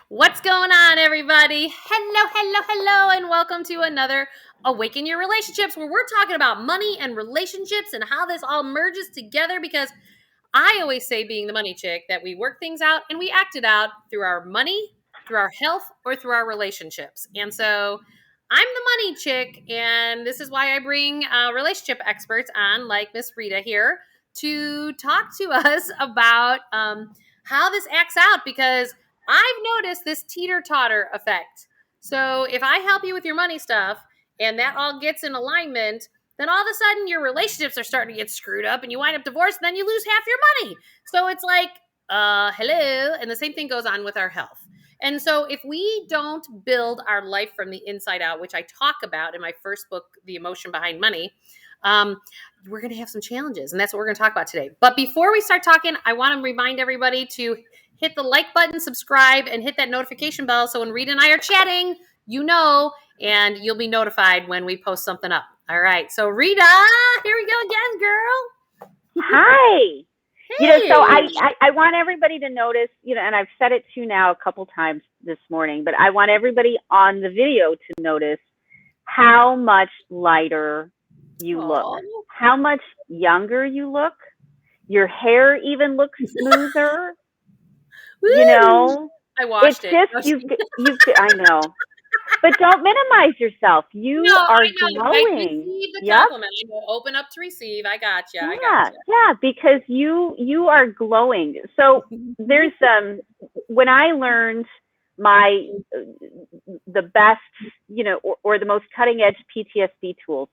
What's going on, everybody? Hello, and welcome to another Awaken Your Relationships, where we're talking about money and relationships and how this all merges together. Because I always say, being the money chick, that we work things out and we act it out through our money, through our health, or through our relationships. And so I'm the money chick, and this is why I bring relationship experts on, like Miss Rita here, to talk to us about how this acts out, because I've noticed this teeter-totter effect. So if I help you with your money stuff and that all gets in alignment, then all of a sudden your relationships are starting to get screwed up and you wind up divorced, and then you lose half your money. So it's like, hello. And the same thing goes on with our health. And so if we don't build our life from the inside out, which I talk about in my first book, The Emotion Behind Money, we're going to have some challenges. And that's what we're going to talk about today. But before we start talking, I want to remind everybody to hit the like button, subscribe, and hit that notification bell. So when Rita and I are chatting, you know, and you'll be notified when we post something up. All right. So Rita, here we go again, girl. Hi. Hey. So I want everybody to notice, and I've said it to you now a couple times this morning, but I want everybody on the video to notice how much lighter you look, how much younger you look. Your hair even looks smoother. I watched it. I know. But don't minimize yourself. You are glowing. I receive the compliment. I know, open up to receive. I got you. Yeah, because you are glowing. So there's when I learned the best, or the most cutting edge PTSD tools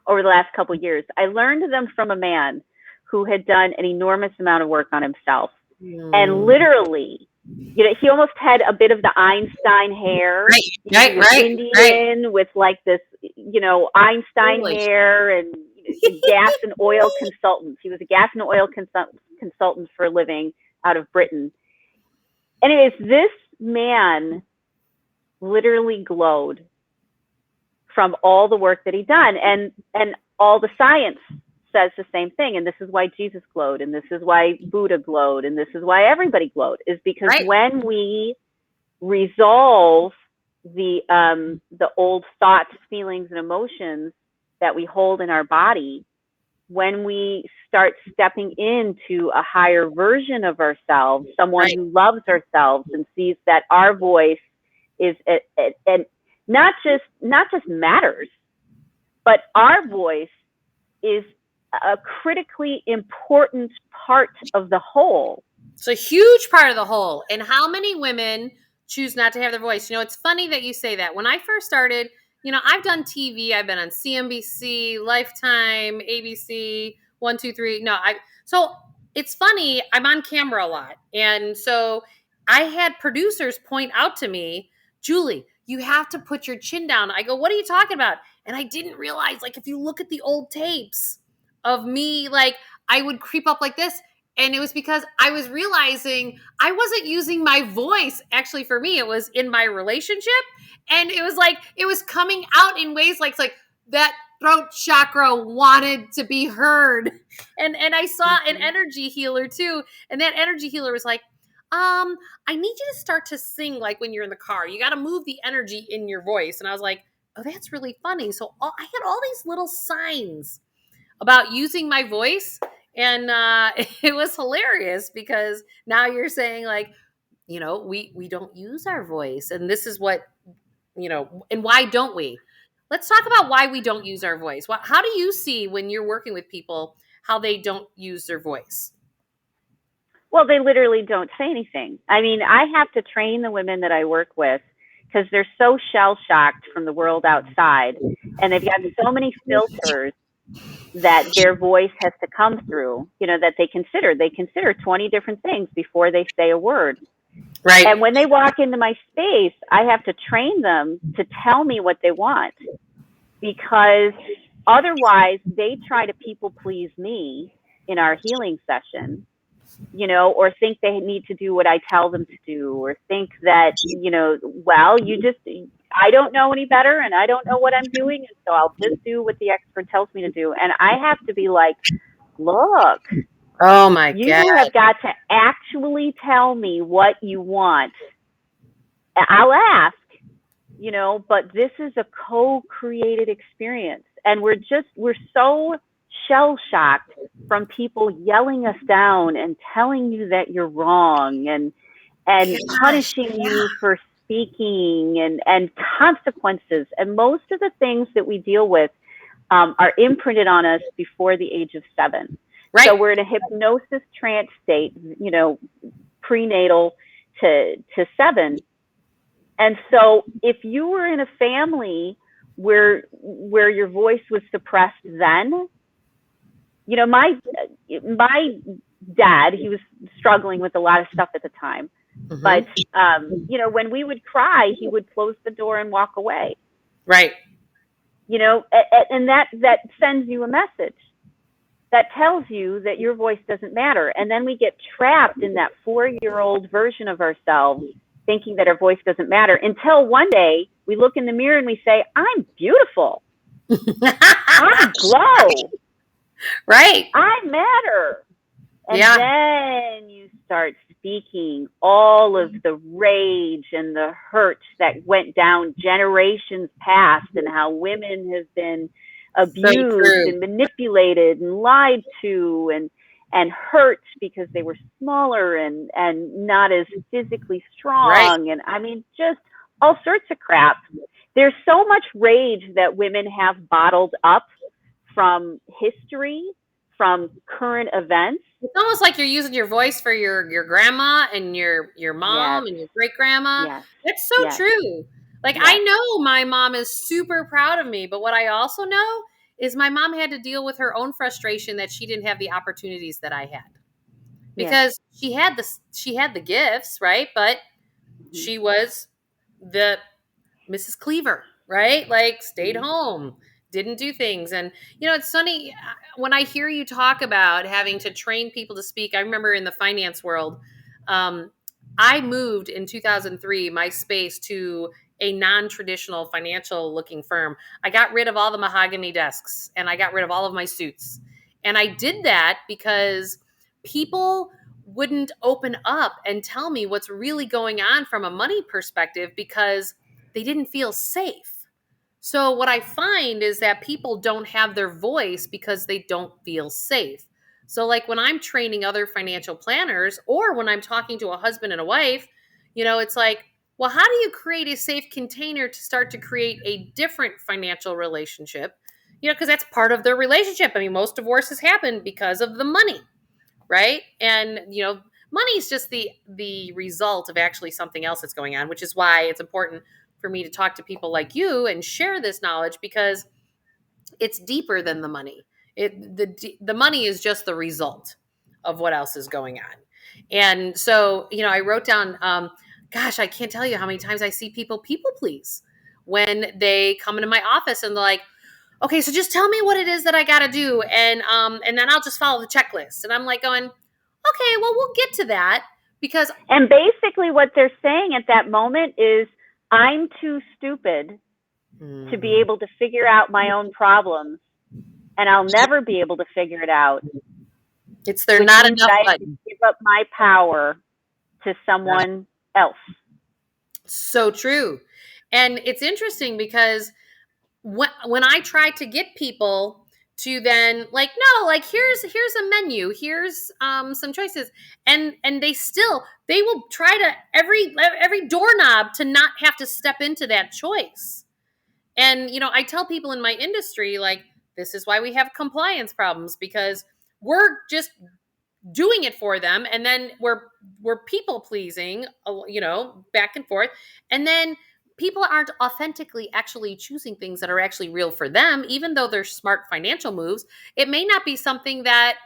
over the last couple of years, I learned them from a man who had done an enormous amount of work on himself, and literally, he almost had a bit of the Einstein hair, Indian with like this, Einstein hair, and gas and oil consultant. He was a gas and oil consultant for a living out of Britain. Anyways, this man literally glowed from all the work that he'd done, and all the science says the same thing. And this is why Jesus glowed, and this is why Buddha glowed, and this is why everybody glowed, is because when we resolve the old thoughts, feelings, and emotions that we hold in our body, when we start stepping into a higher version of ourselves, someone who loves ourselves and sees that our voice is and not just matters, but our voice is a critically important part of the whole. It's a huge part of the whole. And how many women choose not to have their voice? It's funny that you say that. When I first started, I've done TV. I've been on CNBC, Lifetime, ABC, 1, 2, 3. So it's funny. I'm on camera a lot. And so I had producers point out to me, Julie, you have to put your chin down. I go, what are you talking about? And I didn't realize, if you look at the old tapes of me, I would creep up like this. And it was because I was realizing I wasn't using my voice. Actually, for me, it was in my relationship. And it was it was coming out in ways like that throat chakra wanted to be heard. And I saw an energy healer too. And that energy healer was like, I need you to start to sing like when you're in the car. You got to move the energy in your voice. And I was like, oh, that's really funny. So I had all these little signs about using my voice. And it was hilarious, because now you're saying we don't use our voice. And this is what, and why don't we? Let's talk about why we don't use our voice. How do you see, when you're working with people, how they don't use their voice? Well, they literally don't say anything. I mean, I have to train the women that I work with, because they're so shell-shocked from the world outside, and they've got so many filters that their voice has to come through, that they consider 20 different things before they say a word. Right. And when they walk into my space, I have to train them to tell me what they want, because otherwise they try to people please me in our healing session, or think they need to do what I tell them to do, or think that, I don't know any better, and I don't know what I'm doing, and so I'll just do what the expert tells me to do. And I have to be like, look, oh my God, you have got to actually tell me what you want I'll ask, but this is a co-created experience. And we're so shell-shocked from people yelling us down and telling you that you're wrong and punishing you for speaking and consequences. And most of the things that we deal with are imprinted on us before the age of 7. Right. So we're in a hypnosis trance state, prenatal to 7. And so if you were in a family where your voice was suppressed then, my dad, he was struggling with a lot of stuff at the time. Mm-hmm. But, when we would cry, he would close the door and walk away. Right. And that sends you a message that tells you that your voice doesn't matter. And then we get trapped in that 4-year-old version of ourselves, thinking that our voice doesn't matter, until one day we look in the mirror and we say, I'm beautiful. I glow. Right. I matter. And then you start speaking all of the rage and the hurt that went down generations past, and how women have been abused and manipulated and lied to and hurt because they were smaller and not as physically strong. Right. And I mean, just all sorts of crap. There's so much rage that women have bottled up from history, from current events. It's almost like you're using your voice for your grandma and your mom and your great grandma. Yes. It's so true. Like, I know my mom is super proud of me, but what I also know is my mom had to deal with her own frustration that she didn't have the opportunities that I had, because she had the gifts, right? But she was the Mrs. Cleaver, right? Like, stayed home, didn't do things. And, it's funny when I hear you talk about having to train people to speak. I remember in the finance world, I moved in 2003, my space, to a non-traditional financial looking firm. I got rid of all the mahogany desks and I got rid of all of my suits. And I did that because people wouldn't open up and tell me what's really going on from a money perspective, because they didn't feel safe. So what I find is that people don't have their voice because they don't feel safe. So like when I'm training other financial planners, or when I'm talking to a husband and a wife, it's like, well, how do you create a safe container to start to create a different financial relationship? Because that's part of their relationship. I mean, most divorces happen because of the money, right? And, money is just the result of actually something else that's going on, which is why it's important for me to talk to people like you and share this knowledge, because it's deeper than the money. The money is just the result of what else is going on. And so, I wrote down, gosh, I can't tell you how many times I see people please when they come into my office and they're like, okay, so just tell me what it is that I got to do. And then I'll just follow the checklist. And I'm like going, okay, well, we'll get to that, because. And basically what they're saying at that moment is, I'm too stupid to be able to figure out my own problems, and I'll never be able to figure it out. It's there not enough. I have to give up my power to someone else. So true. And it's interesting because when I try to get people to then like, no, like here's a menu, here's some choices, and they will try to every doorknob to not have to step into that choice. And I tell people in my industry, like, this is why we have compliance problems, because we're just doing it for them, and then we're people pleasing, back and forth, and then people aren't authentically actually choosing things that are actually real for them, even though they're smart financial moves. It may not be something that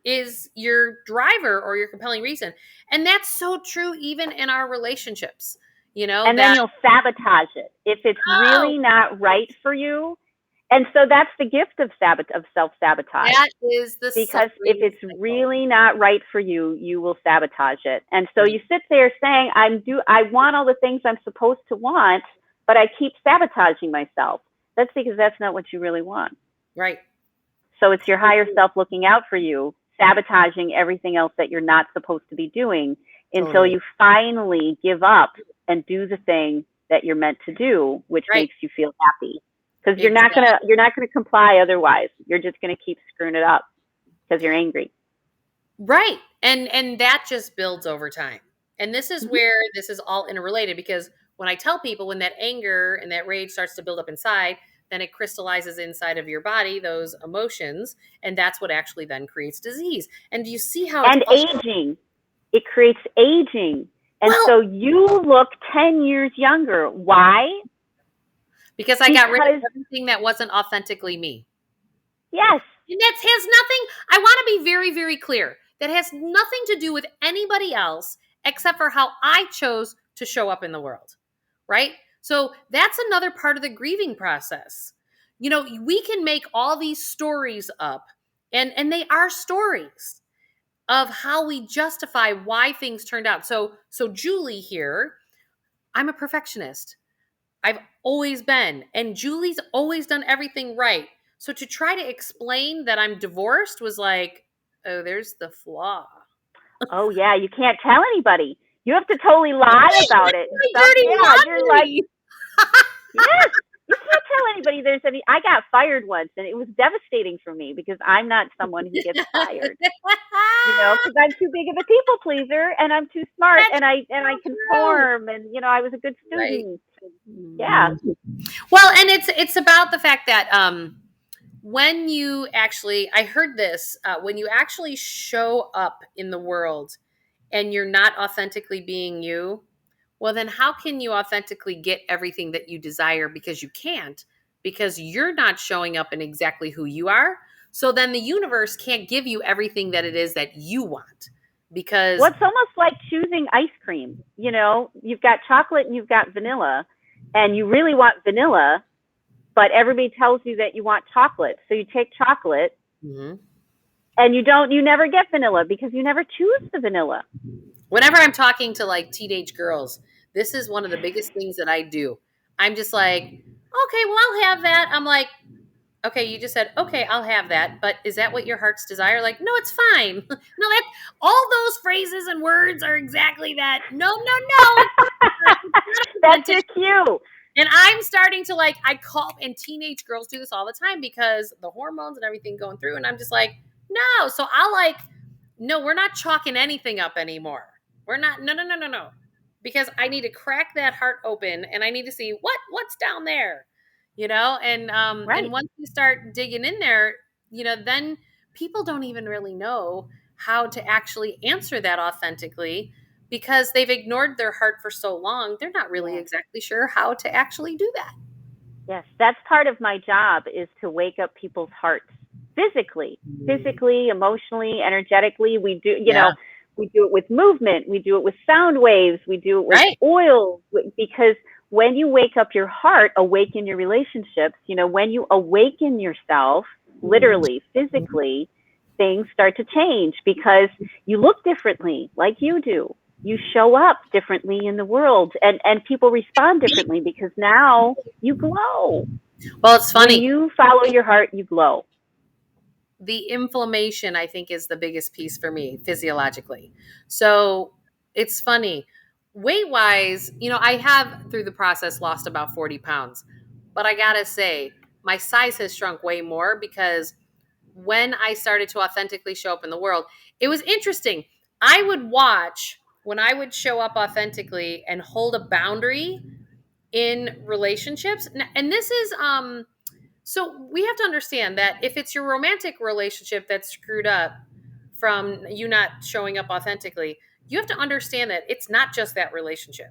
is your driver or your compelling reason. And that's so true even in our relationships, And then you'll sabotage it if it's really not right for you. And so that's the gift of self-sabotage. That is because if it's really not right for you, you will sabotage it. And so you sit there saying, I want all the things I'm supposed to want, but I keep sabotaging myself. That's because that's not what you really want. Right. So it's your higher self looking out for you, sabotaging everything else that you're not supposed to be doing, until you finally give up and do the thing that you're meant to do, which Right. makes you feel happy. Because you're Exactly. not gonna comply otherwise. You're just gonna keep screwing it up because you're angry. Right. And that just builds over time. And this is Mm-hmm. where this is all interrelated, because when I tell people, when that anger and that rage starts to build up inside, then it crystallizes inside of your body, those emotions, and that's what actually then creates disease. And do you see how it's And aging. It creates aging. And well, so you look 10 years younger. Why? because I got rid of Because, everything that wasn't authentically me. yes, And that has nothing, I want to be very, very clear. That has nothing to do with anybody else except for how I chose to show up in the world. Right? So that's another part of the grieving process. You know, we can make all these stories up, and they are stories of how we justify why things turned out. So Julie here, I'm a perfectionist. I've always been. And Julie's always done everything right. So to try to explain that I'm divorced was like, oh, there's the flaw. oh yeah, you can't tell anybody. You have to totally lie about it and My stuff. dirty Yeah, you're like, laundry. yes, you can't tell anybody there's any. I got fired once, and it was devastating for me because I'm not someone who gets fired. Because I'm too big of a people pleaser, and I'm too smart, That's and I so true. conform, and I was a good Right. student. Yeah, Well, and it's about the fact that when you actually, I heard this, when you actually show up in the world and you're not authentically being you, well, then how can you authentically get everything that you desire? Because you can't, because you're not showing up in exactly who you are. So then the universe can't give you everything that it is that you want, well, because it's almost like choosing ice cream. You've got chocolate and you've got vanilla, and you really want vanilla, but everybody tells you that you want chocolate. So you take chocolate, Mhm. and you never get vanilla because you never choose the vanilla. Whenever I'm talking to like teenage girls, this is one of the biggest things that I do. I'm just like, okay, well, I'll have that. I'm like, okay, you just said, okay, I'll have that. But is that what your heart's desire? Like, no, it's fine. No, that all those phrases and words are exactly that. No, no, no. It's not a That's your presentation. cue. And I'm starting to like, I call, and teenage girls do this all the time because the hormones and everything going through. And I'm just like, no. So I'll like, no, we're not chalking anything up anymore. We're not, no, no, no, no, no. Because I need to crack that heart open and I need to see what's down there. And Right. once you start digging in there, then people don't even really know how to actually answer that authentically because they've ignored their heart for so long. They're not really Yeah. exactly sure how to actually do that. Yes, that's part of my job, is to wake up people's hearts physically, emotionally, energetically. Yeah. We do it with movement, we do it with sound waves, we do it with Right. oils, because when you wake up your heart, awaken your relationships, when you awaken yourself, literally, physically, things start to change because you look differently, like you do. You show up differently in the world, and people respond differently because now you glow. Well, it's When funny. you follow your heart, you glow. The inflammation, I think, is the biggest piece for me physiologically. So it's funny. Weight wise, I have through the process lost about 40 pounds. But I gotta say, my size has shrunk way more because when I started to authentically show up in the world, it was interesting. I would watch when I would show up authentically and hold a boundary in relationships. And this is so we have to understand that if it's your romantic relationship that's screwed up from you not showing up authentically, you have to understand that it's not just that relationship.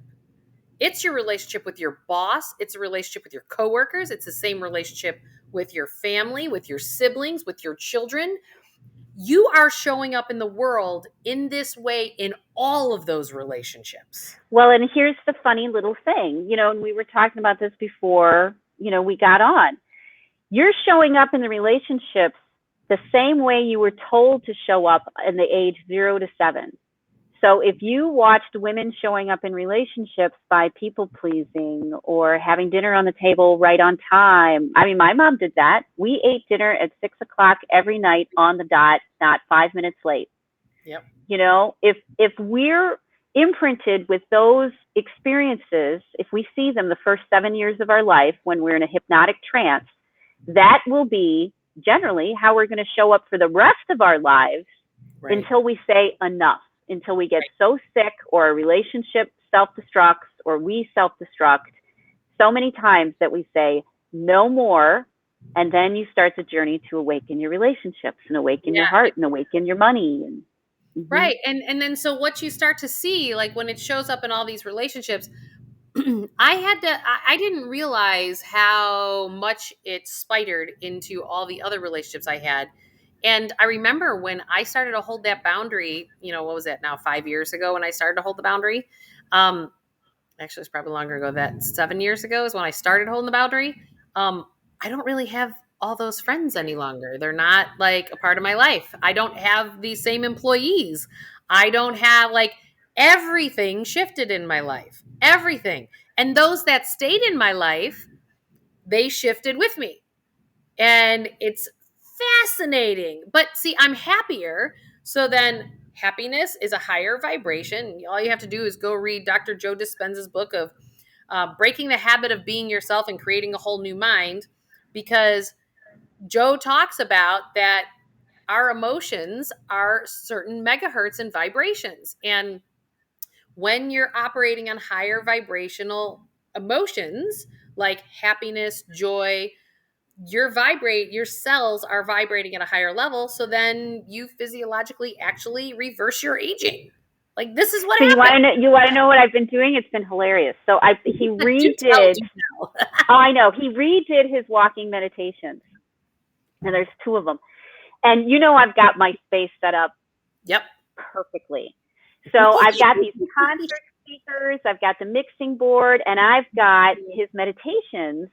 It's your relationship with your boss, it's a relationship with your coworkers, it's the same relationship with your family, with your siblings, with your children. You are showing up in the world in this way in all of those relationships. Well, and here's the funny little thing, and we were talking about this before, we got on. You're showing up in the relationships the same way you were told to show up in the age 0 to 7. So if you watched women showing up in relationships by people pleasing or having dinner on the table right on time, I mean, my mom did that. We ate dinner at 6 o'clock every night on the dot, not 5 minutes late. Yep. If we're imprinted with those experiences, if we see them the first 7 years of our life when we're in a hypnotic trance, that will be generally how we're going to show up for the rest of our lives until we say enough, until we get so sick or a relationship self-destructs or we self-destruct so many times that we say no more. And then you start the journey to awaken your relationships and awaken your heart and awaken your money. And, Right. And then so what you start to see, like when it shows up in all these relationships, I didn't realize how much it spidered into all the other relationships I had. And I remember when I started to hold that boundary, what was that now, 5 years ago when I started to hold the boundary? Actually, it's probably longer ago. That 7 years ago is when I started holding the boundary. I don't really have all those friends any longer. They're not like a part of my life. I don't have these same employees. I don't have everything shifted in my life. Everything. And those that stayed in my life, they shifted with me. And it's fascinating. But see, I'm happier. So then happiness is a higher vibration. All you have to do is go read Dr. Joe Dispenza's book of Breaking the Habit of Being Yourself and Creating a Whole New Mind, because Joe talks about that our emotions are certain megahertz and vibrations. And when you're operating on higher vibrational emotions like happiness, joy, your cells are vibrating at a higher level. So then you physiologically actually reverse your aging. Like, this is what so happened. you want to know what I've been doing? It's been hilarious. So he redid. Oh, I know. He redid his walking meditations, and there's 2 of them. And I've got my space set up. Yep. Perfectly. So I've got these concert speakers, I've got the mixing board, and I've got his meditations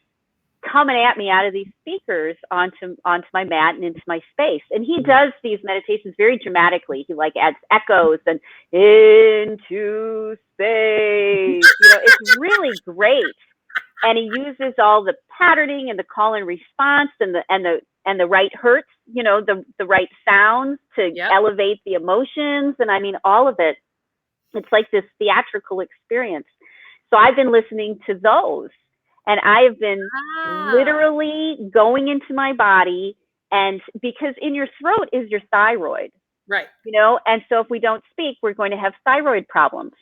coming at me out of these speakers onto my mat and into my space. And he does these meditations very dramatically. He adds echoes and into space. It's really great. And he uses all the patterning and the call and response and the right hertz, the right sounds to elevate the emotions. And I mean, all of it. It's like this theatrical experience. So I've been listening to those. And I have been literally going into my body, and because in your throat is your thyroid. Right. And so if we don't speak, we're going to have thyroid problems.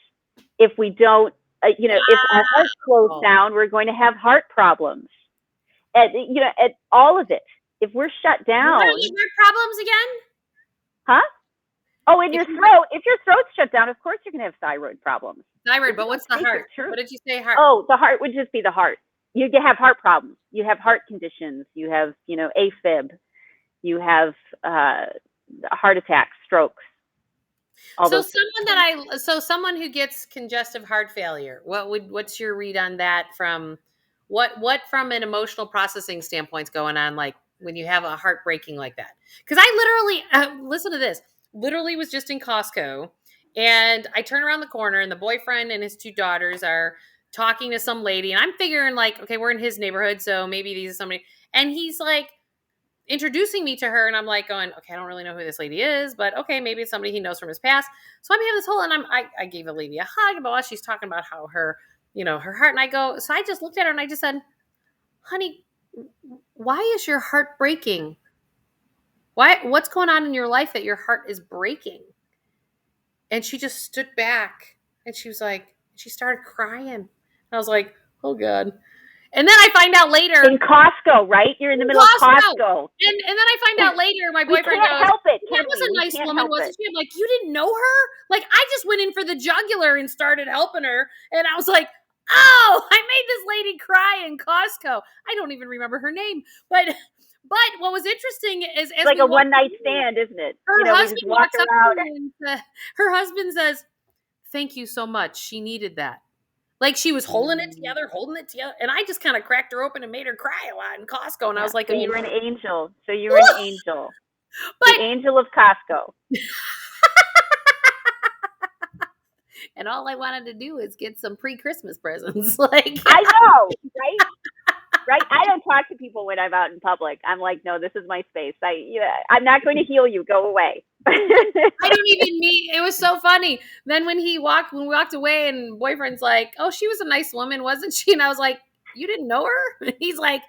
If we don't, if our heart slows down, we're going to have heart problems. At all of it. If we're shut down. What are your heart problems again? Huh? Oh, in your throat. If your throat's shut down, of course you're going to have thyroid problems. Thyroid, but what's the heart? What did you say, heart? Oh, the heart would just be the heart. You have heart problems. You have heart conditions. You have, AFib. You have heart attacks, strokes. Someone who gets congestive heart failure, what's your read on that from what from an emotional processing standpoint's going on, like when you have a heart breaking like that? Because I literally listen to this. Literally was just in Costco, and I turn around the corner, and the boyfriend and his 2 daughters are talking to some lady, and I'm figuring okay, we're in his neighborhood, so maybe these are somebody, and he's introducing me to her, and I'm going, okay, I don't really know who this lady is, but okay, maybe it's somebody he knows from his past. So I'm having this whole, and I gave the lady a hug, but while she's talking about how her, her heart, and so I just looked at her and I just said, honey, why is your heart breaking? What's going on in your life that your heart is breaking? And she just stood back, and she started crying. And I was like, oh God. And then I find out later. In Costco, right? You're in the middle of Costco. And then I find out later, my boyfriend goes, help it, that was a nice woman, wasn't she? I'm like, you didn't know her? I just went in for the jugular and started helping her. And I was like, oh, I made this lady cry in Costco. I don't even remember her name. But what was interesting is, it's like a one-night stand, isn't it? Her husband walks up to her and her husband says, thank you so much. She needed that. She was holding it together, and I just kind of cracked her open and made her cry a lot in Costco. And I was like, so you were an angel. So you were an angel. The angel of Costco. And all I wanted to do is get some pre-Christmas presents. I know, right? Right? I don't talk to people when I'm out in public. I'm like, no, this is my space. I'm not going to heal you. Go away. I don't even mean, it was so funny. Then when we walked away and boyfriend's like, oh, she was a nice woman, wasn't she? And I was like, you didn't know her? And he's like,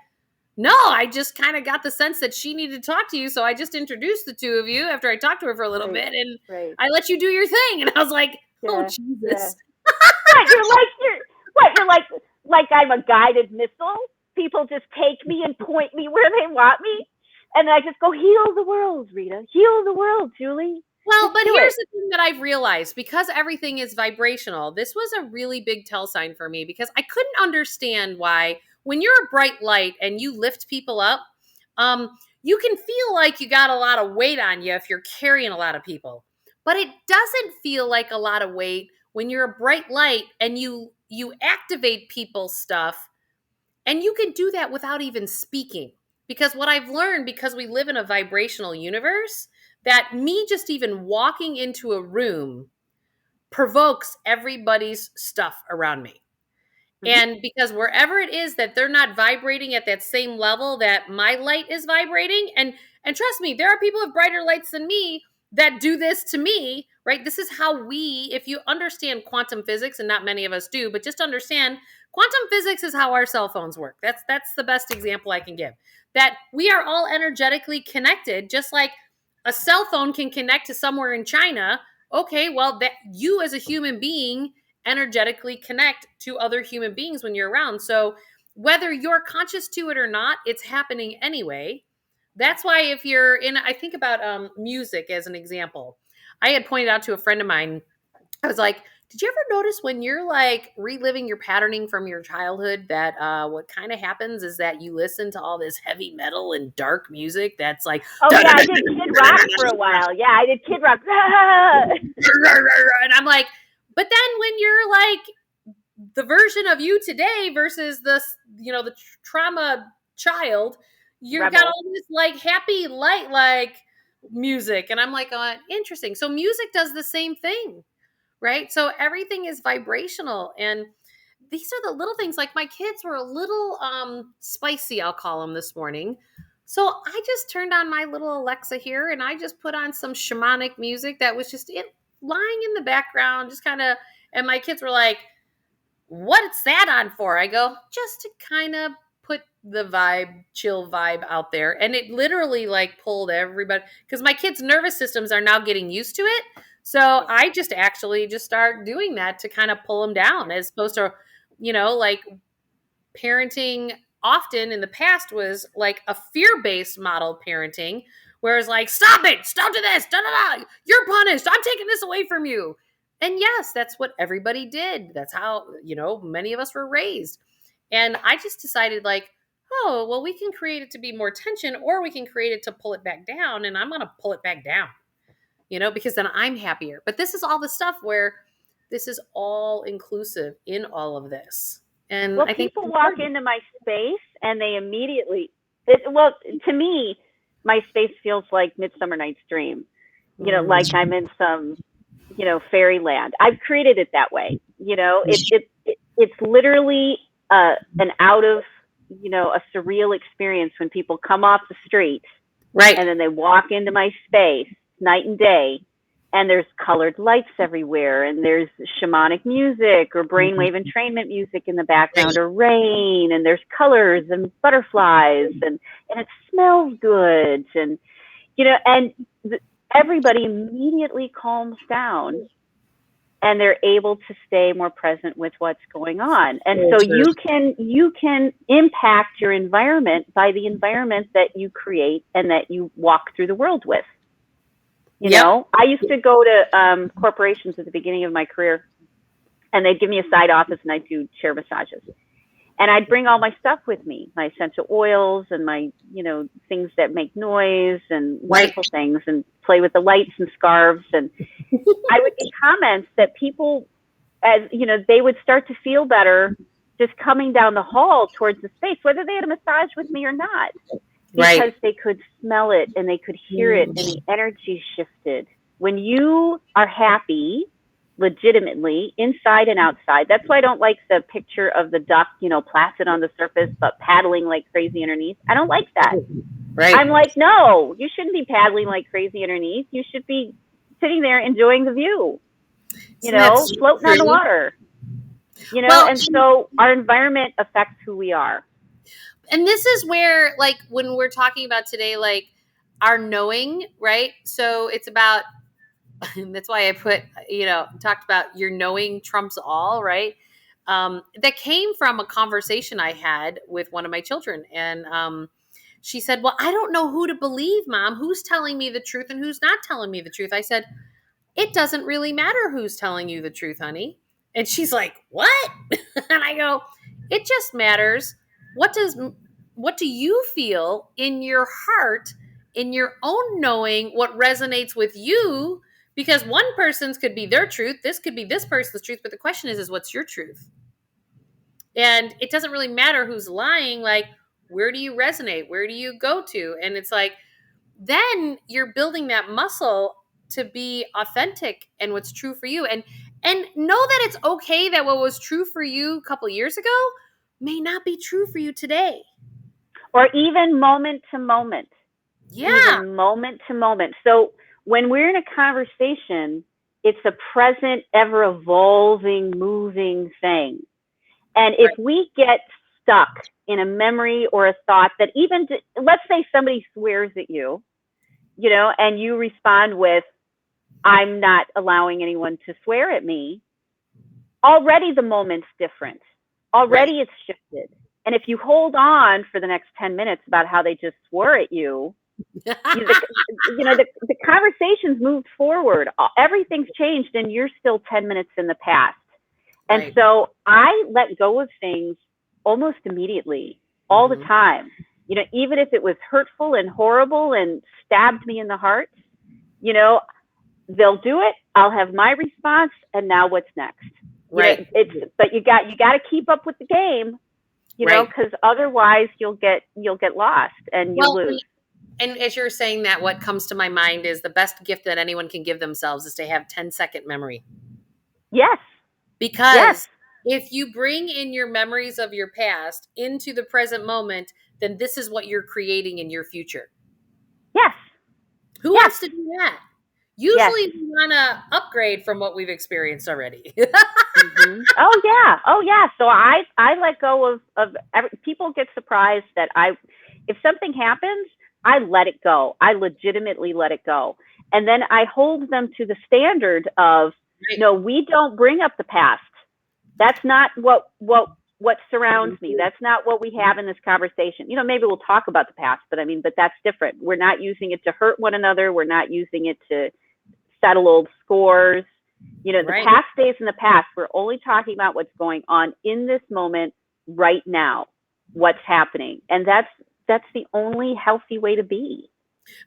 no, I just kind of got the sense that she needed to talk to you. So I just introduced the two of you after I talked to her for a little bit and I let you do your thing. And I was like, oh, Jesus. You're like I'm a guided missile. People just take me and point me where they want me. And I just go, heal the world, Rita. Heal the world, Julie. Well, but here's the thing that I've realized, because everything is vibrational, this was a really big tell sign for me, because I couldn't understand why when you're a bright light and you lift people up, you can feel like you got a lot of weight on you if you're carrying a lot of people. But it doesn't feel like a lot of weight when you're a bright light and you activate people's stuff, and you can do that without even speaking. Because what I've learned, because we live in a vibrational universe, that me just even walking into a room provokes everybody's stuff around me. And because wherever it is that they're not vibrating at that same level that my light is vibrating, and trust me, there are people with brighter lights than me that do this to me, right? This is how we, if you understand quantum physics, and not many of us do, but just understand quantum physics is how our cell phones work. That's the best example I can give. That we are all energetically connected, just like a cell phone can connect to somewhere in China. Okay, well, that you as a human being energetically connect to other human beings when you're around. So whether you're conscious to it or not, it's happening anyway. That's why if you're in, I think about music as an example. I had pointed out to a friend of mine, I was like, did you ever notice when you're like reliving your patterning from your childhood that what kind of happens is that you listen to all this heavy metal and dark music that's like, oh yeah, I did Kid Rock for a while. Yeah, I did Kid Rock. And I'm like, but then when you're like the version of you today versus the trauma child, you've got all this like happy light like music, and I'm like, interesting. So music does the same thing, right? So everything is vibrational, and these are the little things. Like my kids were a little spicy, I'll call them, this morning. So I just turned on my little Alexa here and I just put on some shamanic music that was just lying in the background, just kind of, and my kids were like, what's that on for? I go, just to kind of put the chill vibe out there. And it literally like pulled everybody, because my kids' nervous systems are now getting used to it. So I just actually just start doing that to kind of pull them down, as opposed to, like parenting often in the past was like a fear-based model parenting, whereas like, stop it, stop to this, da, da, da, you're punished, I'm taking this away from you. And yes, that's what everybody did. That's how, many of us were raised. And I just decided like, oh, well, we can create it to be more tension, or we can create it to pull it back down. And I'm going to pull it back down, because then I'm happier. But this is all the stuff where this is all inclusive in all of this. And I think people walk into my space and they immediately, to me, my space feels like Midsummer Night's Dream, like I'm in some, fairyland. I've created it that way. It's literally an out of, a surreal experience when people come off the street, right, and then they walk into my space night and day, and there's colored lights everywhere, and there's shamanic music or brainwave entrainment music in the background, or rain, and there's colors and butterflies, and it smells good, and everybody immediately calms down, and they're able to stay more present with what's going on. And so you can impact your environment by the environment that you create and that you walk through the world with. I used to go to corporations at the beginning of my career, and they'd give me a side office, and I'd do chair massages. And I'd bring all my stuff with me, my essential oils and my, things that make noise and wonderful things, and play with the lights and scarves. And I would get comments that people, as they would start to feel better just coming down the hall towards the space, whether they had a massage with me or not. Because they could smell it and they could hear it, and the energy shifted. When you are happy, legitimately, inside and outside, that's why I don't like the picture of the duck, placid on the surface, but paddling like crazy underneath. I don't like that. Right. I'm like, no, you shouldn't be paddling like crazy underneath. You should be sitting there enjoying the view, Isn't that floating on the true? water, Well, and so our environment affects who we are. and this is where, like, when we're talking about today, like, our knowing, right? So it's about, that's why I put, talked about your knowing trumps all, right? That came from a conversation I had with one of my children. And she said, well, I don't know who to believe, Mom. Who's telling me the truth and who's not telling me the truth? I said, it doesn't really matter who's telling you the truth, honey. And she's like, what? And I go, it just matters. What do you feel in your heart, in your own knowing, what resonates with you? Because one person's could be their truth, this could be this person's truth, but the question is what's your truth? And it doesn't really matter who's lying. Like, where do you resonate? Where do you go to? And it's like, then you're building that muscle to be authentic and what's true for you, and know that it's okay that what was true for you a couple years ago may not be true for you today, Or even moment to moment. Even moment to moment. So when we're in a conversation, it's a present, ever evolving, moving thing. And if we get stuck in a memory or a thought that let's say somebody swears at you, and you respond with, I'm not allowing anyone to swear at me, already the moment's different. Already it's shifted. And if you hold on for the next 10 minutes about how they just swore at you, the conversation's moved forward. Everything's changed and you're still 10 minutes in the past. And so I let go of things almost immediately, all the time. Even if it was hurtful and horrible and stabbed me in the heart, they'll do it. I'll have my response. And now what's next? But you got to keep up with the game, because otherwise you'll get lost and you'll lose. And as you're saying that, what comes to my mind is the best gift that anyone can give themselves is to have 10-second memory. Yes. Because if you bring in your memories of your past into the present moment, then this is what you're creating in your future. Yes. Who wants to do that? Usually we want to upgrade from what we've experienced already. Oh yeah. So I let go of people get surprised that if something happens, I let it go. I legitimately let it go. And then I hold them to the standard of, no, we don't bring up the past. That's not what surrounds me. That's not what we have in this conversation. Maybe we'll talk about the past, but that's different. We're not using it to hurt one another. We're not using it to settle old scores. The past stays in the past. We're only talking about what's going on in this moment right now, what's happening. And that's the only healthy way to be.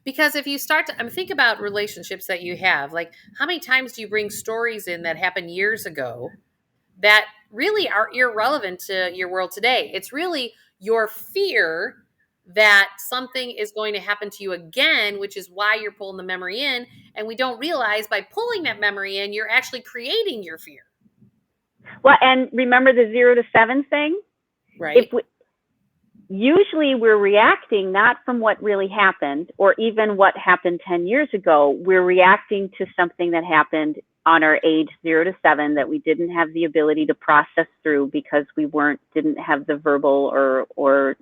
Because if you start to think about relationships that you have, like how many times do you bring stories in that happened years ago that really are irrelevant to your world today? It's really your fear that something is going to happen to you again, which is why you're pulling the memory in. And we don't realize by pulling that memory in, you're actually creating your fear. Well, and remember the 0 to 7 thing? Right. Usually we're reacting not from what really happened or even what happened 10 years ago. We're reacting to something that happened on our age 0 to 7 that we didn't have the ability to process through because we didn't have the verbal or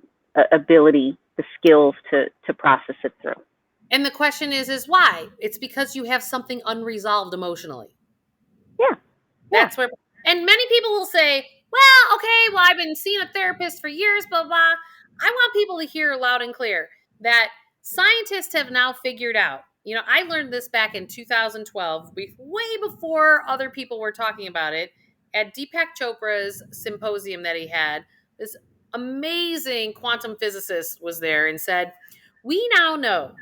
ability, the skills to process it through. And the question is why? It's because you have something unresolved emotionally. Yeah. That's where, and many people will say, well, okay, well, I've been seeing a therapist for years, blah, blah. I want people to hear loud and clear that scientists have now figured out, I learned this back in 2012, way before other people were talking about it, at Deepak Chopra's symposium that he had. This amazing quantum physicist was there and said, we now know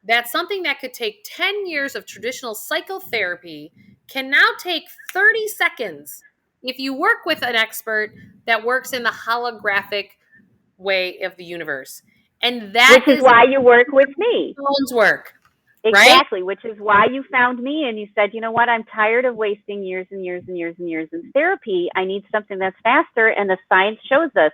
that something that could take 10 years of traditional psychotherapy can now take 30 seconds if you work with an expert that works in the holographic way of the universe. And that which is why you work with me. Work. Exactly, which is why you found me and you said, you know what, I'm tired of wasting years and years and years and years in therapy. I need something that's faster. And the science shows us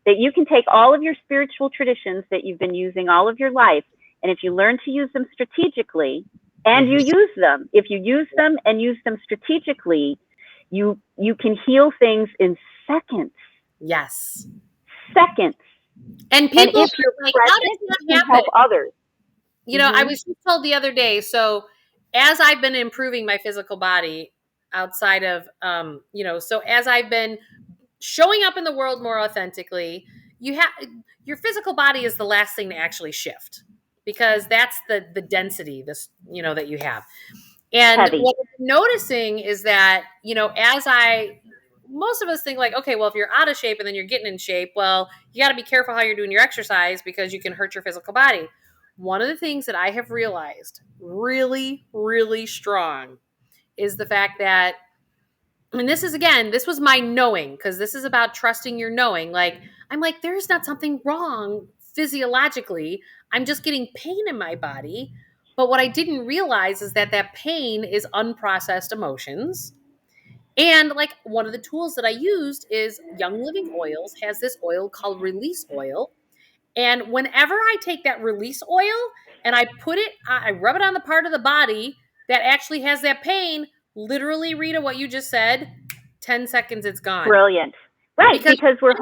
that you can take all of your spiritual traditions that you've been using all of your life, and if you learn to use them strategically, and you use them, if you use them and use them strategically, you can heal things in seconds. Yes. Seconds. And people if you're like, how present, does that you can happen? help others. You know, I was just told the other day, so as I've been improving my physical body outside of, you know, so as I've been showing up in the world more authentically, your physical body is the last thing to actually shift, because that's the density, this, you know, that you have. And Heavy. what I'm noticing is that, you know, most of us think like, okay, well, if you're out of shape and then you're getting in shape, well, you got to be careful how you're doing your exercise because you can hurt your physical body. One of the things that I have realized really, really strong is the fact that, and this was my knowing, because this is about trusting your knowing. Like, I'm like, there's not something wrong physiologically. I'm just getting pain in my body. But what I didn't realize is that pain is unprocessed emotions. And like, one of the tools that I used is Young Living Oils has this oil called release oil. And whenever I take that release oil and I rub it on the part of the body that actually has that pain, literally, Rita, what you just said, 10 seconds, it's gone. Brilliant. Right, Because because we're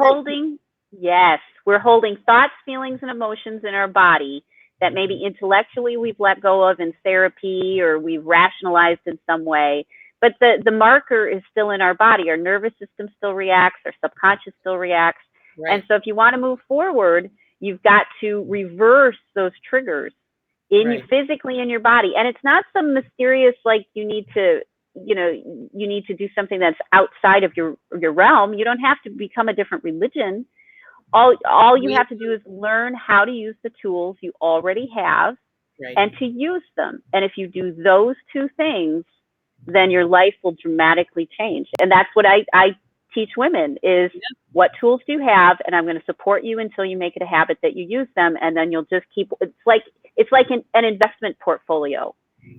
holding thoughts, feelings, and emotions in our body that maybe intellectually we've let go of in therapy or we've rationalized in some way. But the marker is still in our body. Our nervous system still reacts. Our subconscious still reacts. right. And so if you want to move forward, you've got to reverse those triggers physically in your body. And it's not some mysterious, like, you need to do something that's outside of your realm. You don't have to become a different religion. All you have to do is learn how to use the tools you already have, and to use them. And if you do those two things, then your life will dramatically change. And that's what I teach women is, what tools do you have? And I'm going to support you until you make it a habit that you use them. And then you'll just keep, it's like an investment portfolio.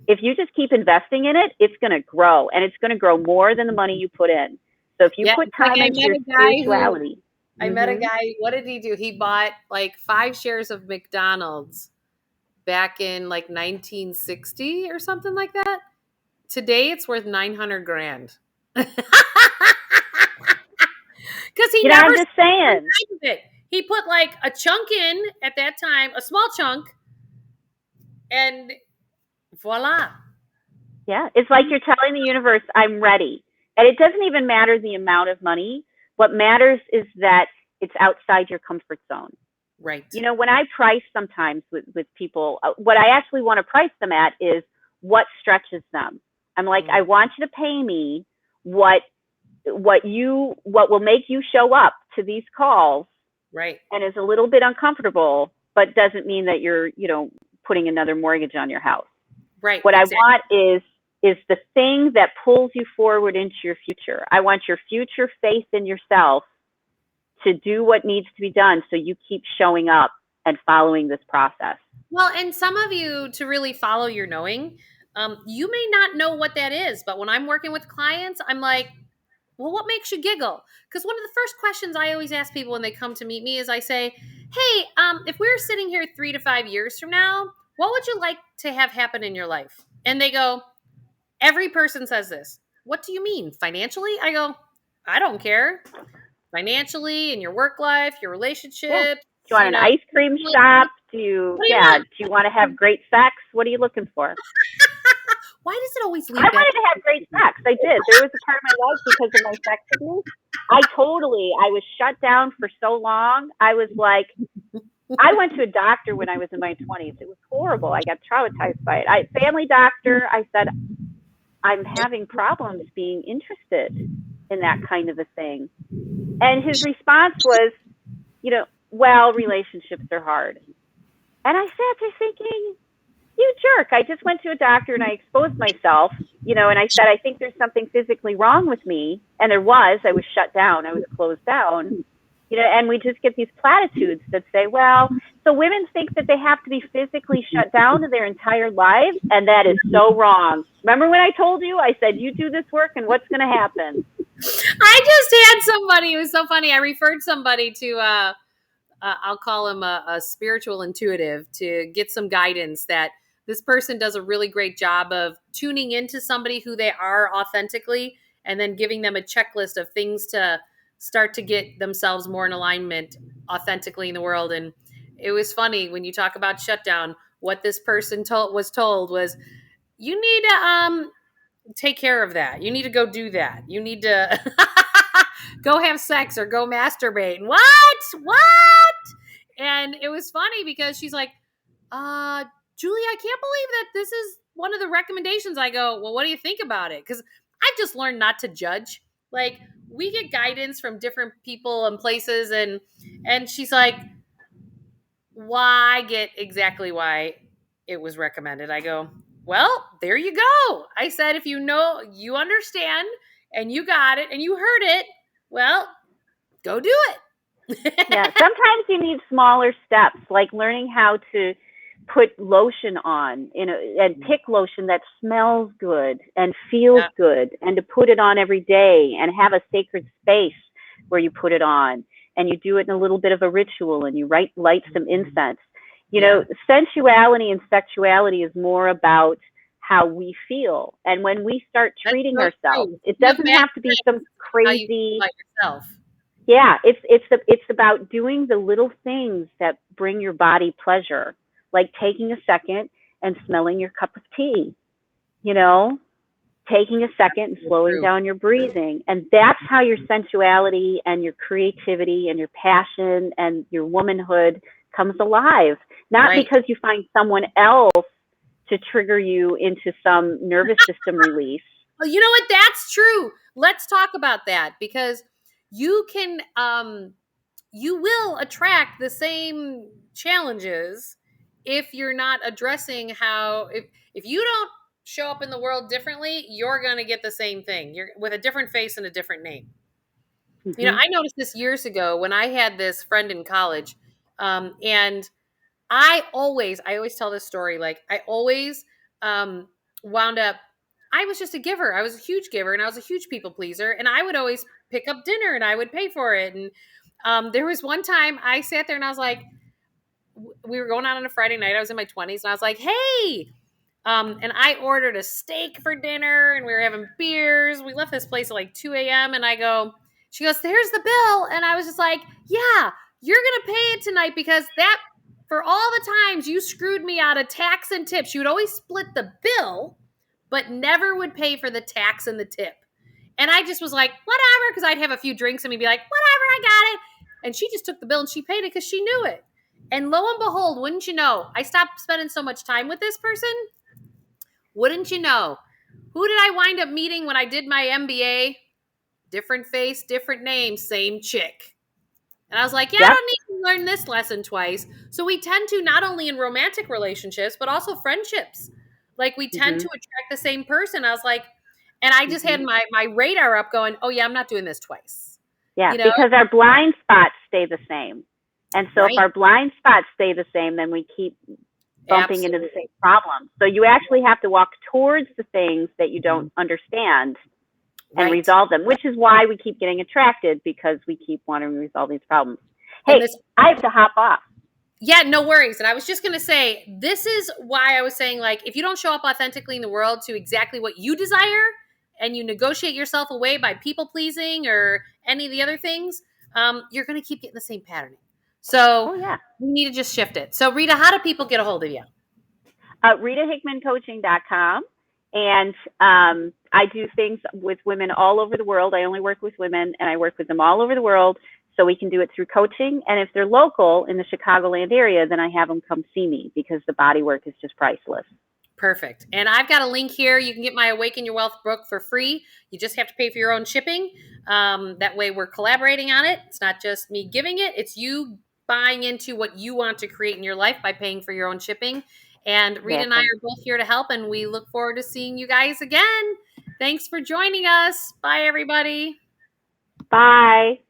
If you just keep investing in it, it's going to grow, and it's going to grow more than the money you put in. So if you put time into your spirituality. I met a guy, what did he do? He bought like 5 shares of McDonald's back in like 1960 or something like that. Today it's worth 900 grand. Because he never, I'm just saying. It. He put like a chunk in at that time, a small chunk, and voila. Yeah, it's like you're telling the universe, I'm ready. And it doesn't even matter the amount of money. What matters is that it's outside your comfort zone. Right. You know, when I price sometimes with people, what I actually want to price them at is what stretches them. I'm like, I want you to pay me what will make you show up to these calls. Right. And is a little bit uncomfortable, but doesn't mean that you're, putting another mortgage on your house. Right. What exactly. I want is the thing that pulls you forward into your future. I want your future faith in yourself to do what needs to be done, so you keep showing up and following this process. Well, and some of you, to really follow your knowing, you may not know what that is, but when I'm working with clients, I'm like, well, what makes you giggle? Because one of the first questions I always ask people when they come to meet me is I say, hey, if we were sitting here 3 to 5 years from now, what would you like to have happen in your life? And they go, every person says this. What do you mean? Financially? I go, I don't care. Financially, in your work life, your relationship. Yeah. Do you want an ice cream shop? Do you want to have great sex? What are you looking for? Why does it always leave? I wanted to have great sex. I did. There was a part of my life because of my sex abuse. I was shut down for so long. I was like, I went to a doctor when I was in my 20s. It was horrible. I got traumatized by it. Family doctor, I said, I'm having problems being interested in that kind of a thing. And his response was, well, relationships are hard. And I sat there thinking, you jerk. I just went to a doctor and I exposed myself, and I said, I think there's something physically wrong with me. And there was. I was shut down. I was closed down. And we just get these platitudes that say, well, so women think that they have to be physically shut down to their entire lives, and that is so wrong. Remember when I told you, I said, you do this work and what's going to happen? I just had somebody, it was so funny. I referred somebody to, I'll call him a spiritual intuitive to get some guidance that this person does a really great job of tuning into somebody who they are authentically and then giving them a checklist of things to start to get themselves more in alignment authentically in the world. And it was funny when you talk about shutdown, what this person was told was, you need to take care of that. You need to go do that. You need to go have sex or go masturbate. What? And it was funny because she's like, Julie, I can't believe that this is one of the recommendations. I go, well, what do you think about it? Because I've just learned not to judge. Like, we get guidance from different people and places, and she's like, why get exactly why it was recommended? I go, well, there you go. I said, if you know, you understand, and you got it, and you heard it, well, go do it. Yeah, sometimes you need smaller steps, like learning how to put lotion on, and pick lotion that smells good and feels Yeah. good, and to put it on every day, and have a sacred space where you put it on, and you do it in a little bit of a ritual, and you light some incense. Yeah. Sensuality and sexuality is more about how we feel, and when we start That's treating so ourselves, true. it You have doesn't bad have to be some friends, how you feel crazy. about yourself. Yeah, it's about doing the little things that bring your body pleasure, like taking a second and smelling your cup of tea, you know, taking a second and So slowing true. down your breathing. And that's how your sensuality and your creativity and your passion and your womanhood comes alive. Not Right. because you find someone else to trigger you into some nervous system release. Well, you know what? That's true. Let's talk about that because you can you will attract the same challenges if you're not addressing how if you don't show up in the world differently, you're going to get the same thing. You're with a different face and a different name. Hmm. I noticed this years ago when I had this friend in college, and I always tell this story. Like I always um, wound up. I was just a giver. I was a huge giver, and I was a huge people pleaser. And I would always pick up dinner, and I would pay for it. And there was one time I sat there, and I was like, we were going out on a Friday night. I was in my 20s, and I was like, hey. And I ordered a steak for dinner, and we were having beers. We left this place at like 2 a.m. And I go, she goes, "There's the bill." And I was just like, "Yeah, you're gonna pay it tonight because that for all the times you screwed me out of tax and tips, you would always split the bill, but never would pay for the tax and the tip." And I just was like, whatever, because I'd have a few drinks and we'd be like, whatever, I got it. And she just took the bill and she paid it because she knew it. And lo and behold, wouldn't you know, I stopped spending so much time with this person. Wouldn't you know? Who did I wind up meeting when I did my MBA? Different face, different name, same chick. And I was like, yeah, I Yep. don't need to learn this lesson twice. So we tend to, not only in romantic relationships, but also friendships. Like we tend Hmm. to attract the same person. I was like, and I just Hmm. had my radar up going, oh yeah, I'm not doing this twice. Yeah, You know? because our blind spots stay the same. And so if Right. our blind spots stay the same, then we keep bumping into the Absolutely. same problems. So you actually have to walk towards the things that you don't understand and Right. resolve them, which is why we keep getting attracted, because we keep wanting to resolve these problems. And Hey, this I have to hop off. Yeah, no worries. And I was just going to say, this is why I was saying, like, if you don't show up authentically in the world to exactly what you desire and you negotiate yourself away by people pleasing or any of the other things, you're going to keep getting the same patterning. So Oh, yeah. we need to just shift it. So, Rita, how do people get a hold of you? RitaHickmanCoaching.com. And I do things with women all over the world. I only work with women, and I work with them all over the world. So we can do it through coaching. And if they're local in the Chicagoland area, then I have them come see me, because the body work is just priceless. Perfect. And I've got a link here. You can get my Awaken Your Wealth book for free. You just have to pay for your own shipping. That way, we're collaborating on it. It's not just me giving it, it's you buying into what you want to create in your life by paying for your own shipping. And Rita and I Exactly. are both here to help, and we look forward to seeing you guys again. Thanks for joining us. Bye, everybody. Bye.